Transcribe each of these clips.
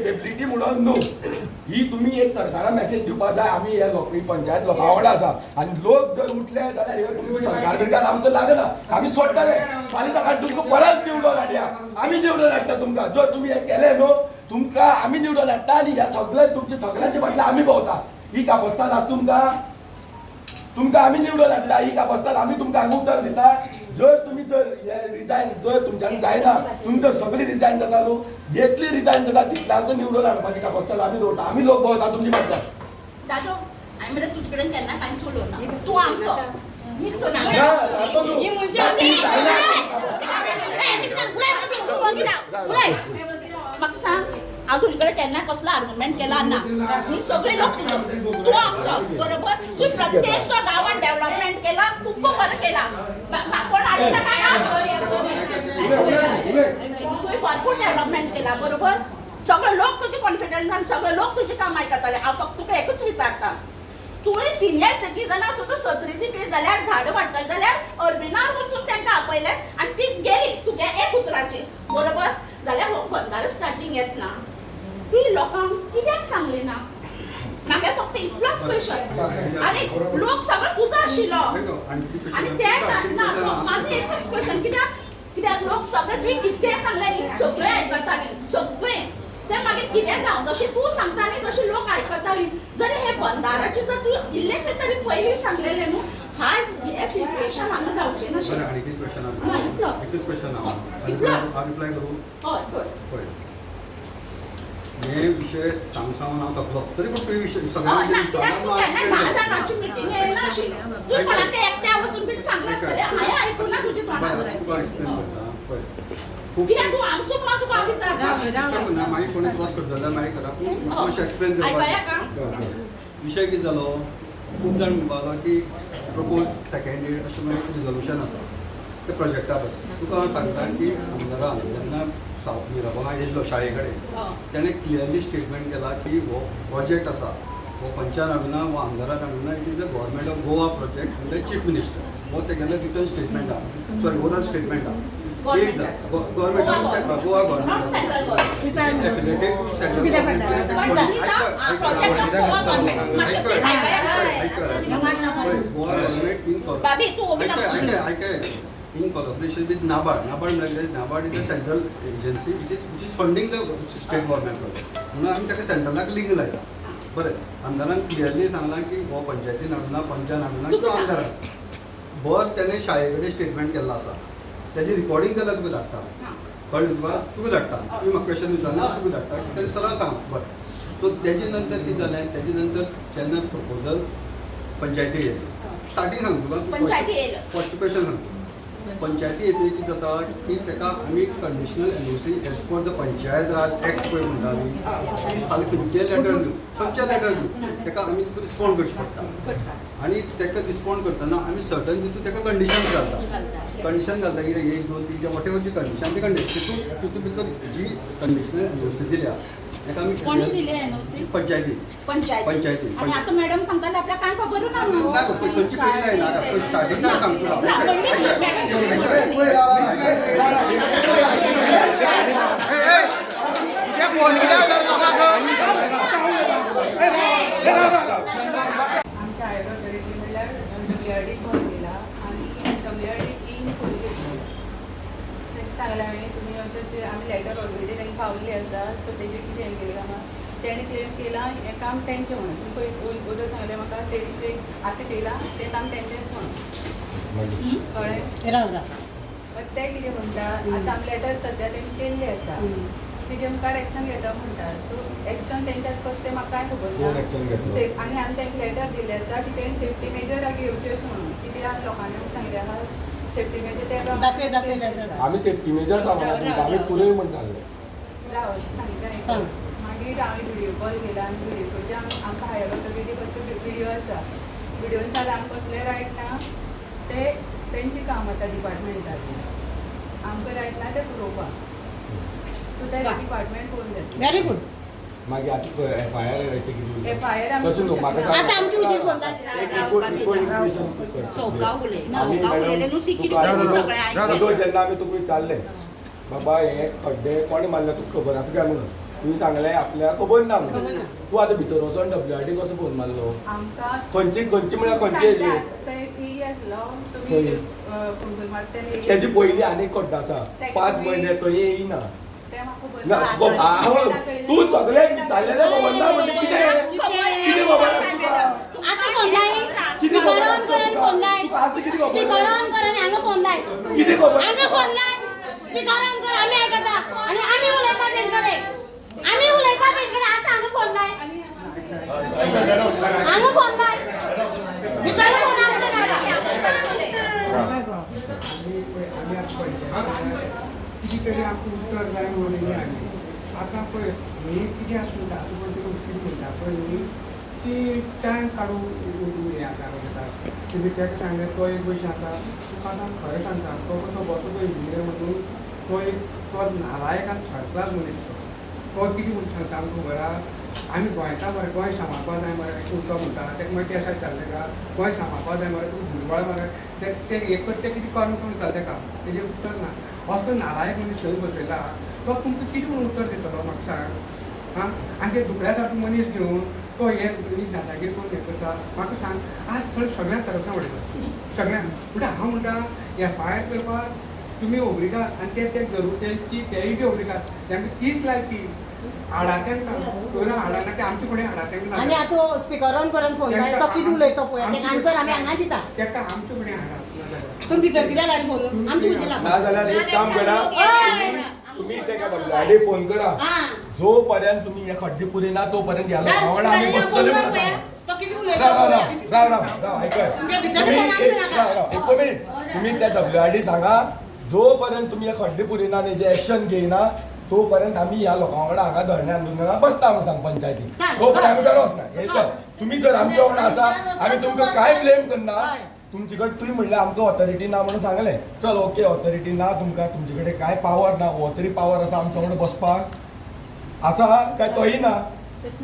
Deputy म्हणून न्हू ही तुम्ही एक सरकारा मेसेज दिवपा जाय आम्ही या लोक पंचायत लोकां वांगडा आसा आणि लोक जर उठले जाल्यार हे तुमची सरकार बिरकार आमचं लागना आम्ही सोडटले फाल्यां सकाळ तुमकां परत निवडून हाडया आम्ही निवडून हाडटा तुमकां जर तुम्ही हे केले न्हू तुमकां आमी निवडून हाडटा आनी ह्या सगळे तुमचे सगळ्यांचे फाटल्यान आमी भोंवता ही कापस्तान आसा तुमकां आमी निवडून हाडटा ही कापस्तान आमी तुमकां हांगा उतर दिता जर तुम्ही जर हे रिजायन जर तुमच्यान जायना तुमी जर सगळी रिजायन जाता न्हू जेटली रिजायन जाता तितल्यांक निवडून हाडपाची कापस्तान आमी दवरता आमी लोक भोंवता तुमची फाटल्यान दादो हांवें म्हणल्यार तुजे कडेन केन्ना कांयच उलोवना तूं आमचो म्हाका सांग हांव तुजे कडेन केन्ना कसलो आर्ग्युमेंट केला ना सगळे लोक तुजो तूं आमचो बरोबर तूं प्रत्येक गांवांत डेव्हलपमेंट केला खूब बरें केला कोण हाडिना तुवें भरपूर डेव्हलपमेंट केला बरोबर सगळे लोक तुजे कॉन्फिडन्सान सगळे लोक तुजें काम आयकताले हांव फक्त तुका एकूच विचारता तुवें सिनियर सिटीजनां सुद्दां सत्री दितली जाल्यार झाडां वाडटले जाल्यार अरबिनार वचून तांकां आपयलें आनी ती गेली तुगे एक उतराची बरोबर जाल्यार हो बंदारो स्टार्टींग येतना तुवें लोकांक कित्याक सांगली ना म्हाका फक्त इतलोच क्वेश्चन आनी लोक सगळो तुजो आशिल्लो आनी त्या म्हाजो एकूच क्वेश्चन कित्याक लोक सगळे तुवें कितें सांगलें न्ही सगळे आयकतालीं सगळे ते मागीर कितें जावं जशें तूं सांगता न्ही तशें लोक आयकतालीं जरी हे बंदाराचे तर तूं इल्लेशें तरी पयलीं सांगलेलें न्हू हायज हें सिच्युएशन हांगा जावचें नाशिल्लें हय कर हे विषय सांगून हांव थकलो तरी पूण तुवें विशय धा जाणांची मिटींग येयला आशिल्ली तुवें कोणाक एकट्या वचून बीन सांगलें आसतलें हांवें आयकूं ना तुजें कित्याक तूं आमचो म्हणून तुका हांव विचारता मागीर कोणी क्रॉस करता जाल्यार मागीर करा पूण मातशें एक्सप्लेन करपाक विशय कितें जालो खूब जाण म्हणपाक लागलो की प्रपोज सेकंड इयर अशें मागीर रिजोल्युशन आसा ते प्रोजेक्टा बद्दल तुका हांव सांगता की आमदारान जेन्ना निरभंगा येयल्लो शाळे कडेन ताणें क्लियरली स्टेटमेंट केला की हो प्रोजेक्ट आसा हो पंचान हाडूना हो आमदारान हाडूना it is a government of Goa project म्हणजे चीफ मिनिस्टर हो तेगेलो रिटर्न स्टेटमेंट आहा सॉरी ओरल स्टेटमेंट आहा government of Goa government affiliated to central government in collaboration with NABARD. NABARD is a central agency which is funding the state government project. म्हणून आम्ही त्याका सेंट्रलाक link लायला बरें आमदारान क्लियरली सांगलां की हो पंचायतीन हाडूना पंचान हाडूना किंवा आमदारान बरें तेणें शाळे कडेन स्टेटमेंट केल्लो आसा तेजें रिकॉर्डिंग जाल्यार तुका धाडटा कळ्ळें तुका तुका धाडटा तुवें म्हाका क्वेश्चन विचारना तुका धाडटा तेणें सरळ सांगलां बरें सो तेजे नंतर कितें जालें तेजे नंतर जेन्ना प्रपोजल पंचायती येयली स्टार्टींग सांग तुका पंचायती येयलो फर्स्ट क्वेश्चन सांग पंचायती येते कितें जाता की ताका आमी conditional NOC as per the panchayat Raj act पळय म्हणटाली फाल्यां खंयचें लेटर दिवं खंयचें लेटर दिवं ताका आमी तुका रिस्पॉन्ड करचें पडटा आनी ताका रिस्पॉन्ड करतना आमी सर्टन तितून ताका कंडिशन घालता कंडिशन घालता कितें 1 2 3 वॉट एवर जी कंडिशन ती कंडिशन तितून भितर जी कंडिशनल एनओसी दिल्या ताका आमी कोणी दिले एनओसी पंचायती आणि आता मॅडम सांगताले आपल्याला काय खबर ना न्हू ना खंयची पयली ना पण स्टार्टिंगाक सांगतो आमच्या आयोगाकडे म्हणल्यार WRD फोन केला आणि WRD इन सांगला तुम्ही अशें आमी लेटर ऑलरेडी तांकां पावल्ली आसा सो तेजेर कितें हें केलें कामां तेणें तें केलां हें काम तेंचें म्हणून तुमी पळय उदक सांगलें म्हाका तें आतां केलां तें काम तेंचेंच म्हणून कळ्ळें ते कितें म्हणटा आतां आमी लेटर सद्या तेंणी केल्ली आसा तेजे मुखार एक्शन घेता म्हणटा सो एक्शन तेंच्याच कसं तें म्हाका कांय खबर ना आनी आमी तांकां लेटर दिल्लें आसा की तेणी सेफ्टी मेजर घेवची अशें म्हणून कित्याक लोकांनी सांगलें आहा सेफ्टी मेजर ते आम्ही सेफ्टी मेजर सांगला आम्ही पुरे म्हण सांगले सांगितलें मागीर हांवें व्हिडियो कॉल केला आनी व्हिडियो कॉलचे आमकां हायर ऑथॉरिटी कसलो व्हिडियो आसा व्हिडियोन जाल्यार आमकां कसलें रायट ना ते तेंचें काम आसा डिपार्टमेंटाचें आमकां रायट ना तें पुरोवपाक सो ते डिपार्टमेंट पळोवन घेतलें वेरी गूड मागीर आतां FIR कितें FIR आमी तसो न्हू म्हाका सांग. आतां आमची उजी फोन चौकाव उलय आमी चौकाव उलयले न्हू ती कितें मॅडम सगळें आयकलें. तुका जेन्ना आमी तुका विचारलें बाबा हे खड्डे कोणी मारले तुका खबर आसा काय म्हणून तुवें सांगलें आपल्याक खबर ना म्हणून. तूं आतां भितर वचोन WRD कसो फोन मारलो आमकां खंयची म्हळ्यार खंयची हेजी तुम्ही फोन मारते तेजी पयलीं आनी एक खड्डो आसा 5 म्हयने थंय येयना ते म्हाका ना खबर हांव तूं सगळें विचारलेलें खबर ना म्हणजे कितें खबर आसा तुका आतां फोन लाय स्पीकर ऑन कर आनी फोन लाय तुका आसा कितें खबर स्पीकर ऑन कर आनी हांगा फोन लाय कितें खबर हांगा फोन लाय स्पीकर ऑन कर आमी आयकता आनी आमी उलयता तेज कडेन आमी उलयता तेज कडेन आतां हांगा फोन लाय हांगा फोन लाय भितर फोन आमकां कितें तरी आमकां उतर जाय म्हणून आमी आतां पळय ही कितें आसा म्हणटा आतां पळय तुका कितें म्हणटा पळय न्ही ती टायम काडून हें आतां घेता तुमी ताका सांगलें तो एक भशेन आतां तुका आतां खरें सांगता तो बसो पळय इंजिनियर म्हणून तो नालायकान थर्ड क्लास मनीस तो कितें म्हणून सांगता आमकां खबर आहा आमी गोंयकार मरे गोंय सांबाळपा जाय मरे अशें तो म्हणटा ताका मागीर केसां विचारलें का गोंय सांबाळपा जाय मरे तुका भुरबाळ मरे ते एकच ते कितें कर्म करून विचारलें का तेजें उत्तर ना असो नालायक मनीस थंय बसयला तो तुमकां कितें म्हणून उत्तर दितलो म्हाका सांग हां आनी ते दुकऱ्या सारको मनीस घेवन तो हे दादागीर करून हें करता म्हाका सांग आज सगळ्यांक तरसां उडयता सगळ्यांक म्हणजे हांव म्हणटा FIR करपाक तुमी ओबरिगात आनी ते जरूर तेय बी ओबरिगात तांकां 30 लायकी हाडा तांकां पयलीं हाडा ना ते आमचे फुडें हाडा तांकां आनी आतां स्पीकर ऑन करून फोन लाय तो कितें उलयता पळय तेका आन्सर आमी हांगा दिता ताका आमचे फुडें हाडा तुमी भितर कित्याक लायला फोन आमची उजी ना लागता जाल्यार एक काम करा तुम्ही तेका WRD फोन करा जो पर्यंत तुम्ही हे खड्डे पुरे ना तो पर्यंत ह्या लोकांवांगडा आमी बसतले म्हणून सांगा. तो कितें राव उलयता राव राव राव राव ऐकय तुमच्या भितर फोन आमकां नाका. एक मिनिट तुम्ही त्या WRD सांगा जो पर्यंत तुम्ही हे खड्डे पुरिना आणि जे ऍक्शन घेयना तो पर्यंत आम्ही ह्या लोकांवांगडा हांगा धरणे आंदोलनाक बसता म्हणून सांग पंचायती तो पर्यंत आमी गरज ना हे चल तुम्ही जर आमच्या वांगडा आसा आमी तुमकां काय ब्लेम करना तुमचे कडेन तुवें म्हणलें आमकां ऑथॉरिटी ना म्हणून सांगलें चल ओके ऑथॉरिटी ना तुमकां तुमचे कडेन काय पावर ना हो तरी पावर आसा आमच्या वांगडा बसपाक आसा काय तोही ना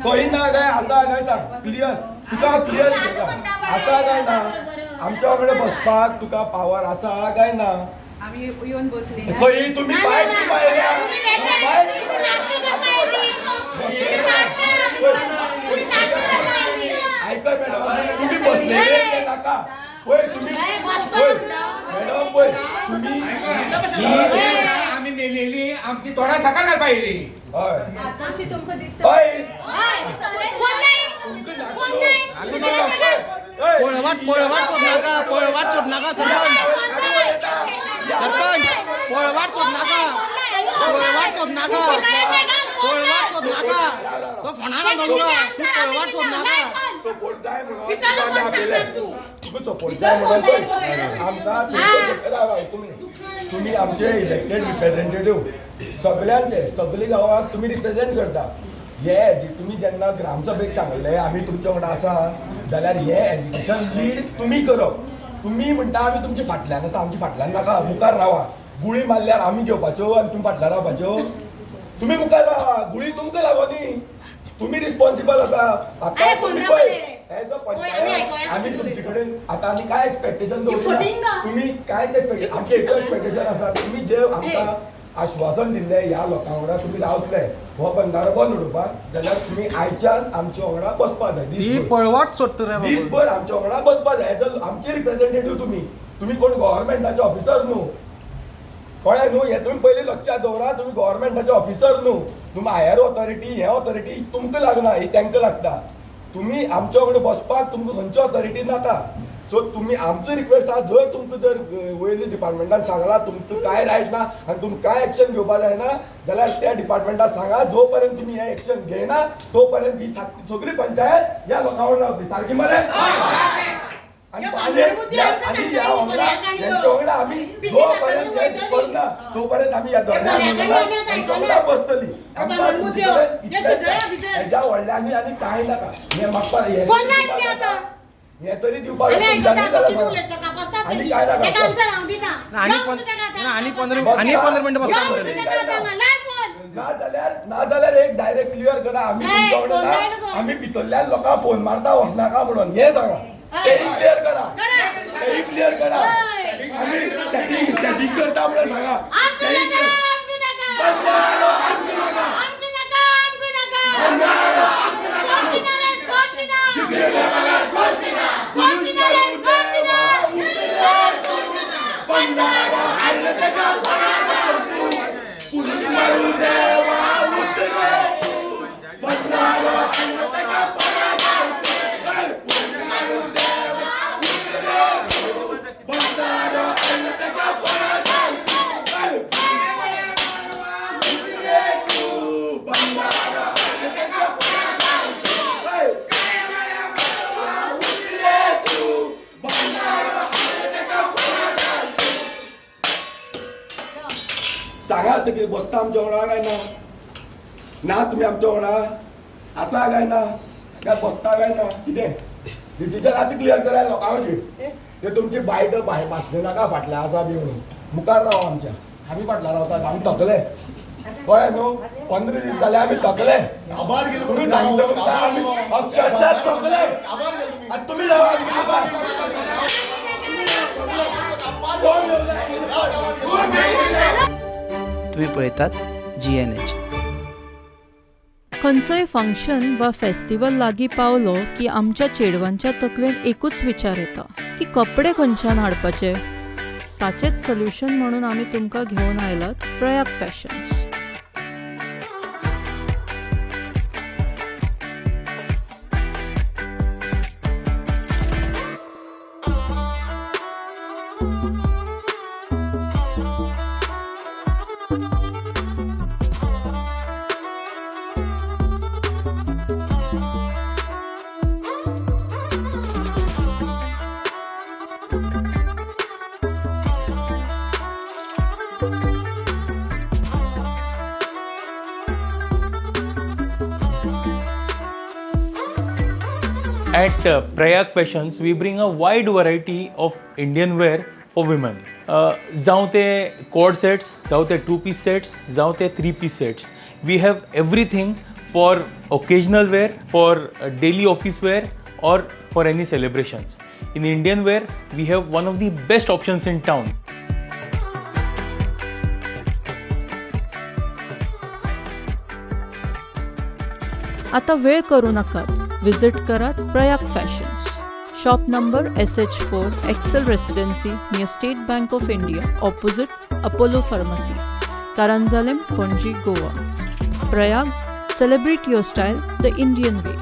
काय आसा काय सांग क्लियर तुका क्लियर आसा काय ना आमच्या वांगडा बसपाक तुका पावर आसा काय ना आम्ही येऊन बसली ना. खंय तुम्ही बाहेर पाहिल्या ऐका मॅडम तुम्ही बसलेले नाका होय तुम्ही होय मॅडम होय तुम्ही आम्ही मेलेली आमची तोडा सकाळ नाही पाहिली हय आताशी तुमका दिसतं हय फोन लाय तुमकां फोन लाय पळवाट सोड नाका पळवाट सोड नाका सरपंच पळवाट सोड नाका पळवाट सोड नाका पळवाट सोड नाका तो फोनाला घालूया तू पळवाट सोड नाका सपोर्ट जाय म्हणून आपल्याला तुका सपोर्ट जाय म्हणून आमकां तुम्ही आमचे इलेक्टेड रिप्रेझेंटेटिव्ह सगळ्यांचे सगळी गांवांत तुम्ही रिप्रेझेंट करता हे तुम्ही जेन्ना ग्रामसभेक सांगले आमी तुमच्या वांगडा आसा जाल्यार हे एज्युकेशन लीड तुम्ही करप तुम्ही म्हणटा आमी तुमच्या फाटल्यान आसा आमच्या फाटल्यान नाका मुखार रावा गुळी मारल्यार आमी घेवपाच्यो आनी तुमी फाटल्यान रावपाच्यो तुम्ही मुखार रावा गुळी तुमकां लागोनी तुम्ही रिस्पॉन्सिबल आसा आतां तुम्ही पळय एज अ पंचायत आमी तुमचे कडेन आतां आमी काय एक्सपेक्टेशन दवरना तुम्ही कांयच एक्सपेक्टेशन आमचे एकच एक्सपेक्टेशन आसा तुम्ही जे आमकां आश्वासन दिल्लें ह्या लोकां वांगडा तुम्ही रावतले हो बंधारो बंद उडोवपाक जाल्यार तुम्ही आयच्यान आमच्या वांगडा बसपाक जाय ती पळवाट सोडटा रे दीसभर आमच्या वांगडा बसपाक जाय एज आमचे रिप्रेझेंटेटिव्ह तुम्ही कोण गव्हर्मेंटाचे ऑफिसर न्हू कळ्ळें न्हू हें तुमी पयलीं लक्षात दवरा तुमी गव्हर्मेंटाचे ऑफिसर न्हू तुमी हायर ऑथॉरिटी हे ऑथॉरिटी तुमकां लागना ही तांकां लागता तुमी आमच्या वांगडा बसपाक तुमकां खंयची ऑथॉरिटी नाका सो तुम्ही आमचो रिक्वेस्ट आहा जर तुमकां जर वयल्या डिपार्टमेंटान सांगला तुमकां काय रायट ना आनी तुमी काय एक्शन घेवपा जायना जाल्यार त्या डिपार्टमेंटाक सांगा जो पर्यंत तुमी हे एक्शन घेयना तो पर्यंत ही सगळी पंचायत ह्या लोकां वांगडा रावतली सारकी मरे आनी ह्या वांगडा हेंच्या वांगडा आमी जो पर्यंत हे करना तो पर्यंत आमी ह्या धरण्याक तेंच्या वांगडा बसतली हेज्या व्हडल्यानी आनी कांय नाका हे म्हाका हे तरी दिवपाक आनी काय नाका आणि 15 मिनिटं बसता नाजाल्यार एक डायरेक्ट क्लियर करा आम्ही नाही, तुमच्या फोन नाही वांगडा नको. आम्ही भितरल्यान लोकांक फोन मारता वचनाका म्हणून हे सांगा तेही क्लियर करा तेही क्लियर करा आम्ही सेटिंग करता म्हणून सांगा तेही clear. सांगा की बसता आमच्या वांगडा काय ना तुम्ही आमच्या वांगडा आसा काय ना काय बसता काय ना कितें डिसिजन आतां क्लियर कराय लोकांची ते तुमची बायट भाशणां नाका फाटल्या आसा बी म्हणून मुखार राव आमच्या आमी फाटल्यान रावतात आमी थकले कळ्ळें न्हू 15 दीस जाले आमी थकले तुमी सांगता म्हणटा आमी अक्षरशः थकले आनी तुमी राव आमच्या मुखार कोण येवले? तुम्ही पळयतात GNH. खंयचोय फंक्शन वा फेस्टिवल लागीं पावलो की आमच्या चेडवांच्या तकलेन एकूच विचार येता की कपडे खंयच्यान हाडपाचे. ताचेच सोल्युशन म्हणून आमी तुमकां घेवन आयलात Prayag Fashions. At Prayag Fashions, we bring a wide variety of Indian wear for women. जावं ते cord sets, जावं ते 2-piece sets, जावं ते 3-piece sets. We have everything for occasional wear, for daily office wear, or for any celebrations. In Indian wear, we have one of the best options in town. आता वेळ करू नकात. Visit करात Prayag Fashions. Shop number SH4 Excel Residency near State Bank of India opposite Apollo Pharmacy, Caranzalem, Panaji, Goa. Prayag, celebrate your style the Indian way.